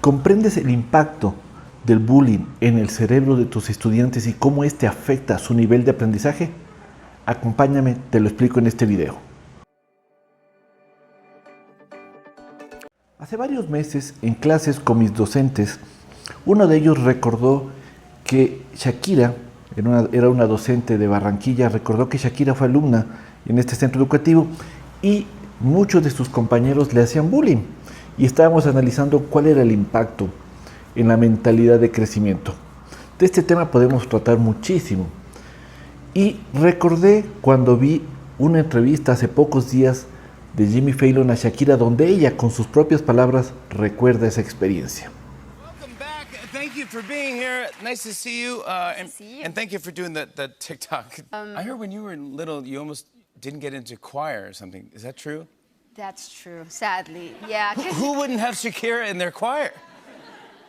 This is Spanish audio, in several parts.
¿Comprendes el impacto del bullying en el cerebro de tus estudiantes y cómo este afecta su nivel de aprendizaje? Acompáñame, te lo explico en este video. Hace varios meses, en clases con mis docentes, uno de ellos recordó que Shakira, era una docente de Barranquilla, recordó que Shakira fue alumna en este centro educativo y muchos de sus compañeros le hacían bullying. Y estábamos analizando cuál era el impacto en la mentalidad de crecimiento. De este tema podemos tratar muchísimo. Y recordé cuando vi una entrevista hace pocos días de Jimmy Fallon a Shakira, donde ella, con sus propias palabras, recuerda esa experiencia. Welcome back. Thank you for being here. Nice to see you. And thank you for doing the TikTok. I heard when you were little, you almost didn't get into choir or something. Is that true? That's true, sadly. Yeah. Who wouldn't have Shakira in their choir?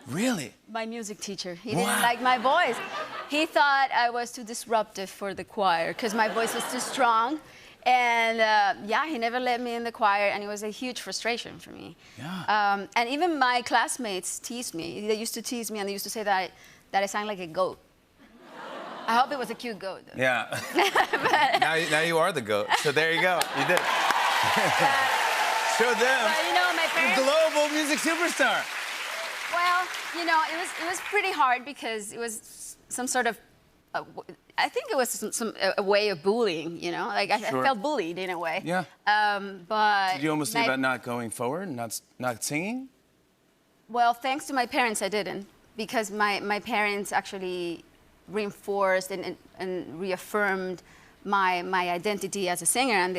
Really? My music teacher. He didn't like my voice. He thought I was too disruptive for the choir because my voice was too strong. And yeah, he never let me in the choir, and it was a huge frustration for me. Yeah. And even my classmates teased me. They used to tease me, and they used to say that I sang like a goat. I hope it was a cute goat, though. Yeah. now you are the goat. So there you go. You did. Show them. But, you know, my parents. Global music superstar. Well, you know, it was pretty hard because it was some sort of. I think it was a way of bullying, you know? Like, I felt bullied in a way. Yeah. But... Did you almost think about not going forward, not singing? Well, thanks to my parents, I didn't. Because my parents actually reinforced and reaffirmed my identity as a singer. And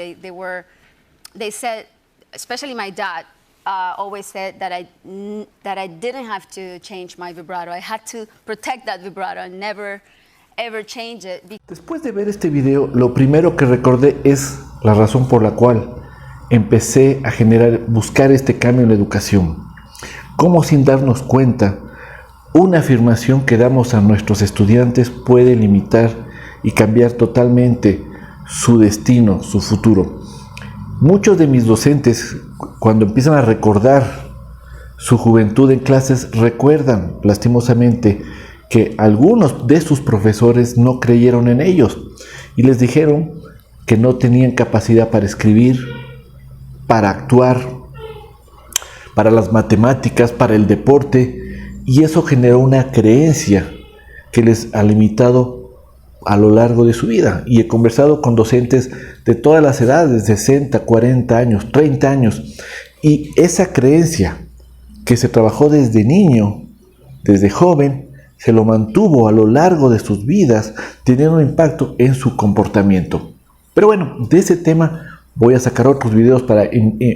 they said, especially my dad, always said that I didn't have to change my vibrato. I had to protect that vibrato and never ever change it. Después de ver este video, lo primero que recordé es la razón por la cual empecé a buscar este cambio en la educación. Cómo, sin darnos cuenta, una afirmación que damos a nuestros estudiantes puede limitar y cambiar totalmente su destino, su futuro. Muchos de mis docentes, cuando empiezan a recordar su juventud en clases, recuerdan lastimosamente que algunos de sus profesores no creyeron en ellos y les dijeron que no tenían capacidad para escribir, para actuar, para las matemáticas, para el deporte, y eso generó una creencia que les ha limitado a lo largo de su vida. Y he conversado con docentes de todas las edades, 60, 40 años, 30 años, y esa creencia que se trabajó desde niño, desde joven, se lo mantuvo a lo largo de sus vidas, teniendo un impacto en su comportamiento. Pero bueno, de ese tema voy a sacar otros videos para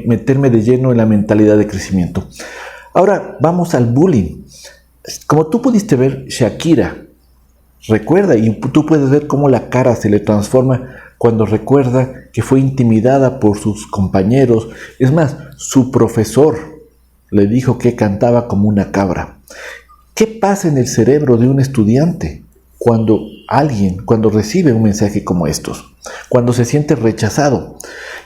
meterme de lleno en la mentalidad de crecimiento. Ahora vamos al bullying. Como tú pudiste ver, Shakira recuerda, y tú puedes ver cómo la cara se le transforma cuando recuerda que fue intimidada por sus compañeros. Es más, su profesor le dijo que cantaba como una cabra. ¿Qué pasa en el cerebro de un estudiante cuando recibe un mensaje como estos? Cuando se siente rechazado.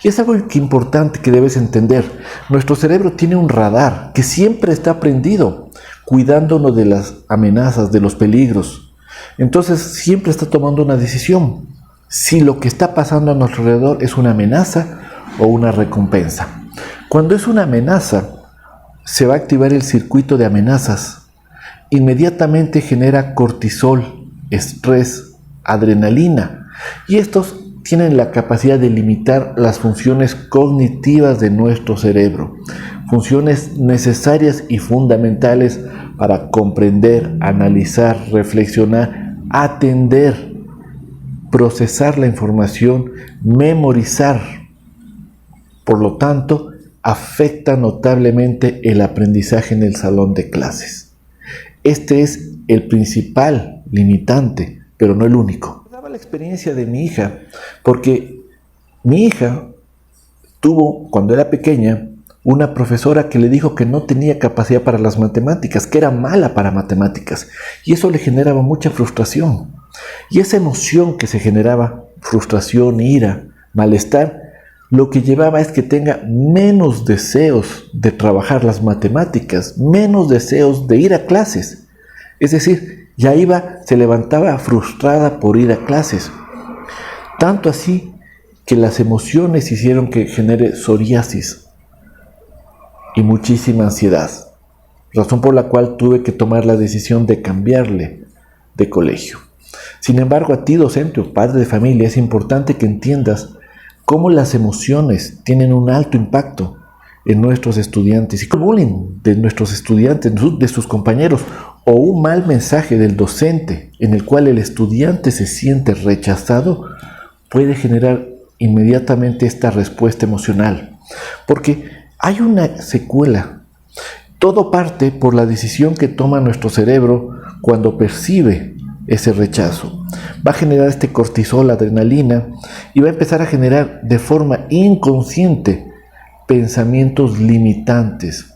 Y es algo importante que debes entender. Nuestro cerebro tiene un radar que siempre está prendido, cuidándonos de las amenazas, de los peligros. Entonces siempre está tomando una decisión. Si lo que está pasando a nuestro alrededor es una amenaza o una recompensa. Cuando es una amenaza, se va a activar el circuito de amenazas. Inmediatamente genera cortisol, estrés, adrenalina, y estos tienen la capacidad de limitar las funciones cognitivas de nuestro cerebro, funciones necesarias y fundamentales para comprender, analizar, reflexionar, atender, procesar la información, memorizar. Por lo tanto, afecta notablemente el aprendizaje en el salón de clases. Este es el principal limitante, pero no el único. Daba la experiencia de mi hija, porque mi hija tuvo, cuando era pequeña, una profesora que le dijo que no tenía capacidad para las matemáticas, que era mala para matemáticas, y eso le generaba mucha frustración. Y esa emoción que se generaba, frustración, ira, malestar, lo que llevaba es que tenga menos deseos de trabajar las matemáticas, menos deseos de ir a clases. Es decir, se levantaba frustrada por ir a clases. Tanto así que las emociones hicieron que genere psoriasis y muchísima ansiedad. Razón por la cual tuve que tomar la decisión de cambiarle de colegio. Sin embargo, a ti, docente o padre de familia, es importante que entiendas cómo las emociones tienen un alto impacto en nuestros estudiantes y el bullying de nuestros estudiantes, de sus compañeros, o un mal mensaje del docente en el cual el estudiante se siente rechazado, puede generar inmediatamente esta respuesta emocional. Porque hay una secuela. Todo parte por la decisión que toma nuestro cerebro cuando percibe ese rechazo. Va a generar este cortisol, adrenalina, y va a empezar a generar de forma inconsciente pensamientos limitantes,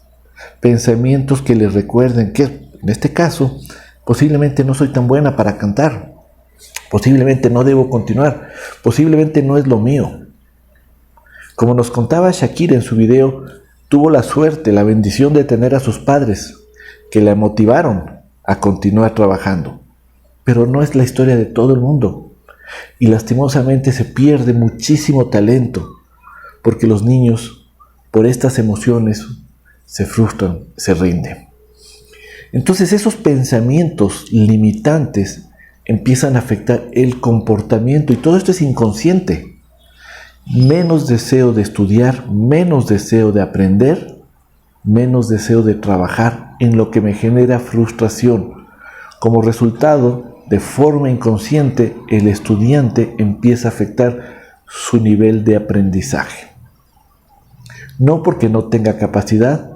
pensamientos que les recuerden que, en este caso, posiblemente no soy tan buena para cantar, posiblemente no debo continuar, posiblemente no es lo mío. Como nos contaba Shakira en su video, tuvo la suerte, la bendición de tener a sus padres que la motivaron a continuar trabajando. Pero no es la historia de todo el mundo. Y lastimosamente se pierde muchísimo talento porque los niños, por estas emociones, se frustran, se rinden. Entonces esos pensamientos limitantes empiezan a afectar el comportamiento y todo esto es inconsciente. Menos deseo de estudiar, menos deseo de aprender, menos deseo de trabajar en lo que me genera frustración. Como resultado, de forma inconsciente, el estudiante empieza a afectar su nivel de aprendizaje. No porque no tenga capacidad,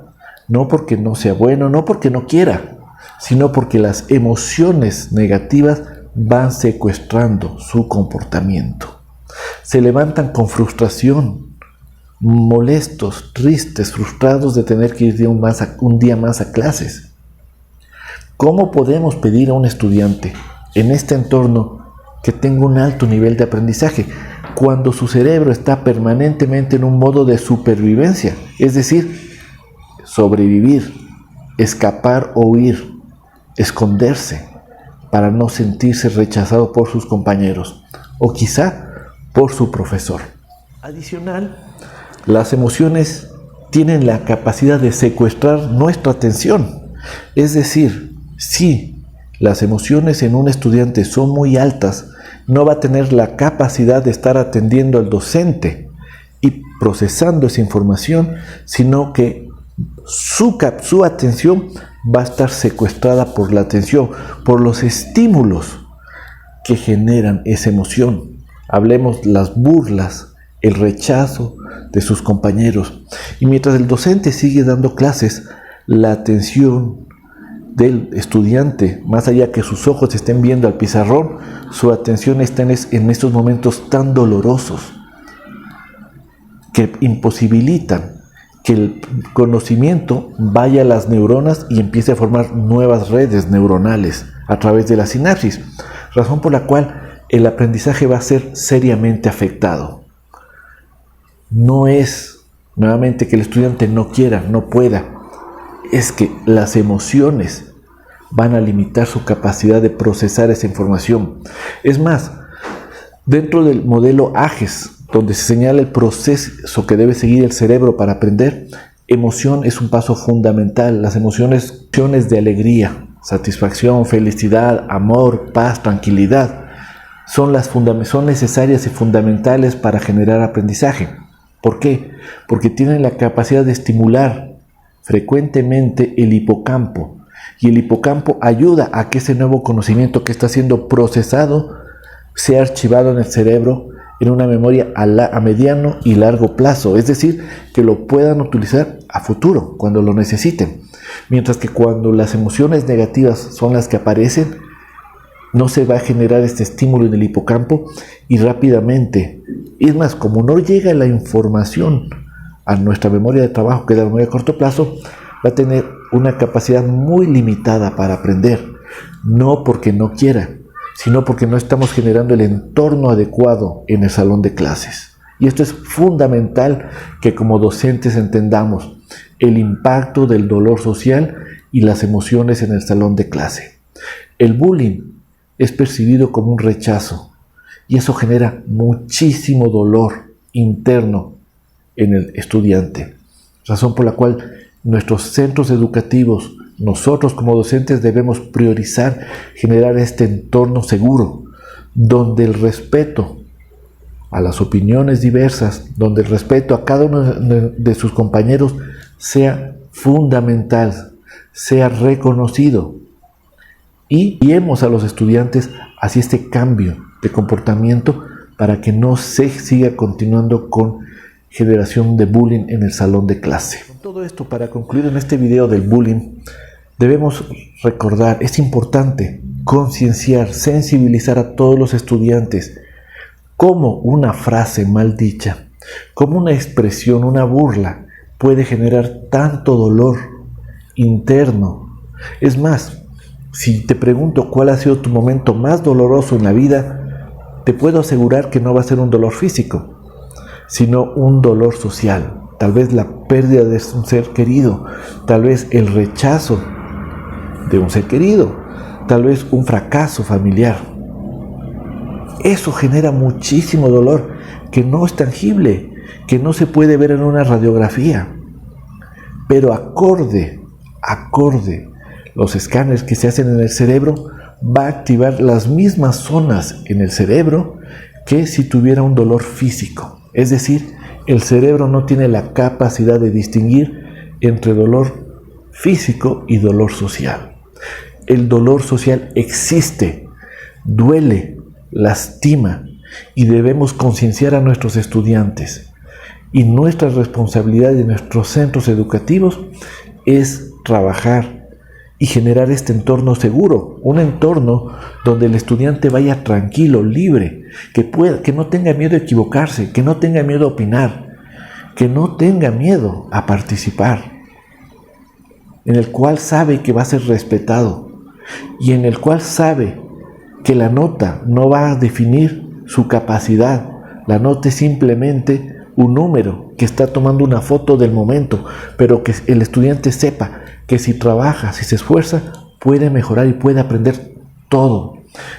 no porque no sea bueno, no porque no quiera, sino porque las emociones negativas van secuestrando su comportamiento. Se levantan con frustración, molestos, tristes, frustrados de tener que ir un día más a clases. ¿Cómo podemos pedir a un estudiante en este entorno que tenga un alto nivel de aprendizaje cuando su cerebro está permanentemente en un modo de supervivencia? Es decir, sobrevivir, escapar o huir, esconderse para no sentirse rechazado por sus compañeros o quizá por su profesor. Adicional, las emociones tienen la capacidad de secuestrar nuestra atención. Es decir, si las emociones en un estudiante son muy altas, no va a tener la capacidad de estar atendiendo al docente y procesando esa información, sino que su atención va a estar secuestrada por la atención, por los estímulos que generan esa emoción. Hablemos las burlas, el rechazo de sus compañeros. Y mientras el docente sigue dando clases, la atención del estudiante, más allá que sus ojos estén viendo al pizarrón, su atención está en estos momentos tan dolorosos que imposibilitan que el conocimiento vaya a las neuronas y empiece a formar nuevas redes neuronales a través de la sinapsis, razón por la cual el aprendizaje va a ser seriamente afectado. No es, nuevamente, que el estudiante no quiera, no pueda, es que las emociones van a limitar su capacidad de procesar esa información. Es más, dentro del modelo AGES, donde se señala el proceso que debe seguir el cerebro para aprender, emoción es un paso fundamental. Las emociones de alegría, satisfacción, felicidad, amor, paz, tranquilidad, son necesarias y fundamentales para generar aprendizaje. ¿Por qué? Porque tienen la capacidad de estimular frecuentemente el hipocampo, y el hipocampo ayuda a que ese nuevo conocimiento que está siendo procesado sea archivado en el cerebro en una memoria a mediano y largo plazo, es decir, que lo puedan utilizar a futuro, cuando lo necesiten. Mientras que cuando las emociones negativas son las que aparecen, no se va a generar este estímulo en el hipocampo y rápidamente, es más, como no llega la información a nuestra memoria de trabajo, que es la memoria a corto plazo, va a tener una capacidad muy limitada para aprender, no porque no quiera, sino porque no estamos generando el entorno adecuado en el salón de clases. Y esto es fundamental que como docentes entendamos el impacto del dolor social y las emociones en el salón de clase. El bullying es percibido como un rechazo y eso genera muchísimo dolor interno en el estudiante, razón por la cual nuestros centros educativos, nosotros como docentes debemos priorizar generar este entorno seguro, donde el respeto a las opiniones diversas, donde el respeto a cada uno de sus compañeros sea fundamental, sea reconocido, y guiemos a los estudiantes hacia este cambio de comportamiento para que no se siga continuando con generación de bullying en el salón de clase. Con todo esto, para concluir en este video del bullying, debemos recordar, es importante concienciar, sensibilizar a todos los estudiantes cómo una frase mal dicha, cómo una expresión, una burla puede generar tanto dolor interno. Es más, si te pregunto cuál ha sido tu momento más doloroso en la vida, te puedo asegurar que no va a ser un dolor físico, sino un dolor social. Tal vez la pérdida de un ser querido, tal vez el rechazo de un ser querido, tal vez un fracaso familiar. Eso genera muchísimo dolor que no es tangible, que no se puede ver en una radiografía. Pero acorde los escáneres que se hacen en el cerebro, va a activar las mismas zonas en el cerebro que si tuviera un dolor físico. Es decir, el cerebro no tiene la capacidad de distinguir entre dolor físico y dolor social. El dolor social existe, duele, lastima y debemos concienciar a nuestros estudiantes. Y nuestra responsabilidad en nuestros centros educativos es trabajar y generar este entorno seguro, un entorno donde el estudiante vaya tranquilo, libre, que no tenga miedo a equivocarse, que no tenga miedo a opinar, que no tenga miedo a participar, en el cual sabe que va a ser respetado y en el cual sabe que la nota no va a definir su capacidad. La nota es simplemente un número que está tomando una foto del momento, pero que el estudiante sepa que si trabaja, si se esfuerza, puede mejorar y puede aprender todo.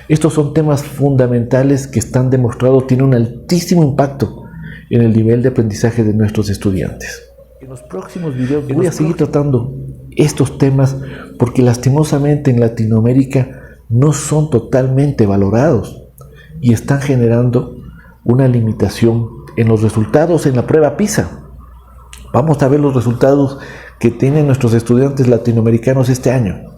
Estos son temas fundamentales que están demostrados, tienen un altísimo impacto en el nivel de aprendizaje de nuestros estudiantes. En los próximos videos voy a seguir tratando estos temas porque lastimosamente en Latinoamérica no son totalmente valorados y están generando una limitación en los resultados en la prueba PISA. Vamos a ver los resultados que tienen nuestros estudiantes latinoamericanos este año.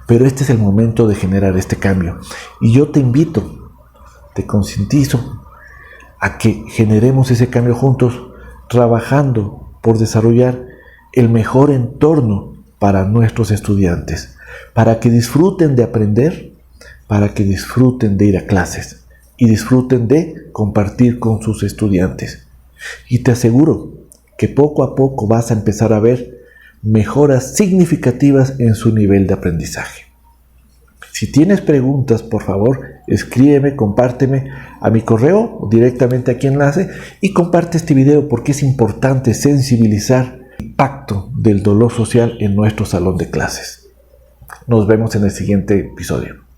Pero este es el momento de generar este cambio. Y yo te invito, te concientizo a que generemos ese cambio juntos, trabajando por desarrollar el mejor entorno para nuestros estudiantes, para que disfruten de aprender, para que disfruten de ir a clases y disfruten de compartir con sus estudiantes. Y te aseguro que poco a poco vas a empezar a ver mejoras significativas en su nivel de aprendizaje. Si tienes preguntas, por favor, escríbeme, compárteme a mi correo o directamente aquí enlace y comparte este video porque es importante sensibilizar el impacto del dolor social en nuestro salón de clases. Nos vemos en el siguiente episodio.